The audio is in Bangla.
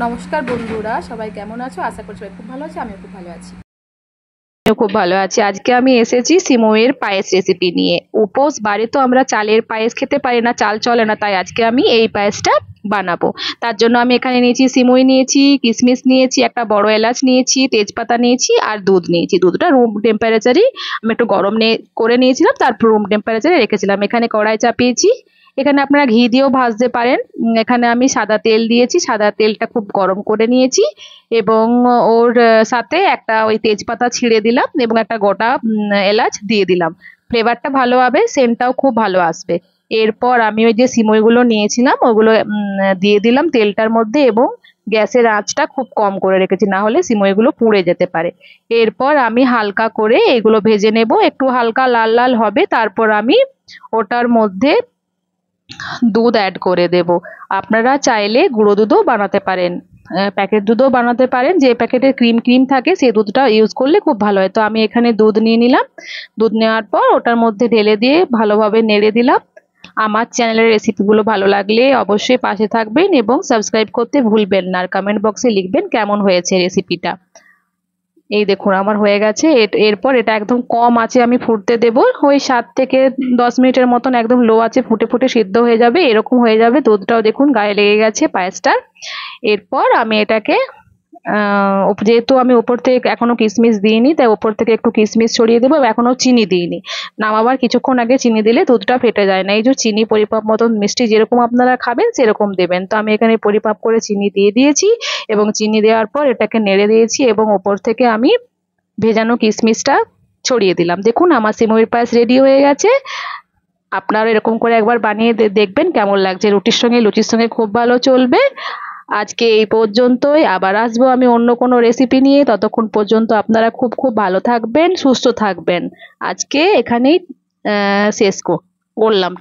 নমস্কার বন্ধুরা, সবাই কেমন আছো? আশা করি সবাই খুব ভালো আছে। আমিও খুব ভালো আছি। খুব ভালো আছি। আজকে আমি এসেছি সিমইয়ের পায়েস রেসিপি নিয়ে। উপোস বারে তো আমরা চালের পায়েস খেতে পারি না, চাল চলে না, তাই আজকে আমি এই পায়েসটা বানাবো। তার জন্য আমি এখানে নিয়েছি সিমই নিয়েছি, কিশমিশ নিয়েছি, একটা বড় এলাচ নিয়েছি, তেজপাতা নিয়েছি আর দুধ নিয়েছি। দুধটা রুম টেম্পারেচারই আমি একটু গরম করে নিয়েছিলাম, তারপর রুম টেম্পারেচারে রেখেছিলাম। এখানে কড়াই চাপিয়েছি, এখানে আপনারা ঘি দিয়েও ভাজতে পারেন। এখানে আমি সাদা তেল দিয়েছি, সাদা তেলটা খুব গরম করে নিয়েছি এবং ওর সাথে একটা ওই তেজপাতা ছিঁড়ে দিলাম এবং একটা গোটা এলাচ দিয়ে দিলাম। ফ্লেভারটা ভালো হবে, সেন্টটাও খুব ভালো আসবে। এরপর আমি ওই যে সিমইগুলো নিয়েছিলাম ওগুলো দিয়ে দিলাম তেলটার মধ্যে এবং গ্যাসের আঁচটা খুব কম করে রেখেছি, না হলে সিমইগুলো পুড়ে যেতে পারে। এরপর আমি হালকা করে এগুলো ভেজে নেব, একটু হালকা লাল লাল হবে, তারপর আমি ওটার মধ্যে দুধ অ্যাড করে দেব। আপনারা চাইলে গুঁড়ো দুধও বানাতে পারেন, প্যাকেট দুধও বানাতে পারেন। যে প্যাকেটে ক্রিম ক্রিম থাকে সেই দুধটা ইউজ করলে খুব ভালো হয়। তো আমি এখানে দুধ নিয়ে নিলাম। দুধ নেওয়ার পর ওটার মধ্যে ঢেলে দিয়ে ভালোভাবে নেড়ে দিলাম। আমার চ্যানেলের রেসিপিগুলো ভালো লাগলে অবশ্যই পাশে থাকবেন এবং সাবস্ক্রাইব করতে ভুলবেন না, আর কমেন্ট বক্সে লিখবেন কেমন হয়েছে রেসিপিটা। এই দেখুন আমার হয়ে গেছে। এরপর এটা একদম কম আঁচে আমি ফুটতে দেব, ওই 7 থেকে 10 মিনিটের মতন একদম লো আঁচে ফুটে ফুটে সিদ্ধ হয়ে যাবে, এরকম হয়ে যাবে। দুধটাও দেখুন গায়ে লেগে গেছে পায়েসটার। এরপর আমি এটাকে যেহেতু আমি উপর থেকে এখনো কিশমিশ দিইনি, তাই উপর থেকে একটু কিশমিশ ছড়িয়ে দেবো। এখনো চিনি দিইনি, নামাবার কিছুক্ষণ আগে চিনি দিলে দুধটা ফেটে যায় না। এই যে চিনি পরিমাপ মতন, মিষ্টি যেরকম আপনারা খাবেন সেরকম দেবেন। তো আমি এখানে পরিমাপ করে চিনি দিয়ে দিয়েছি এবং চিনি দেওয়ার পর এটাকে নেড়ে দিয়েছি এবং ওপর থেকে আমি ভেজানো কিশমিশটা ছড়িয়ে দিলাম। দেখুন আমার সিমইয়ের পায়েস রেডি হয়ে গেছে। আপনারা এরকম করে একবার বানিয়ে দেখবেন কেমন লাগছে। রুটির সঙ্গে, লুচির সঙ্গে খুব ভালো চলবে। আজকে এই পর্যন্তই, আবার আসবো আমি অন্য কোনো রেসিপি নিয়ে। ততক্ষণ পর্যন্ত আপনারা খুব খুব ভালো থাকবেন, সুস্থ থাকবেন। আজকে এখানেই শেষ করলাম।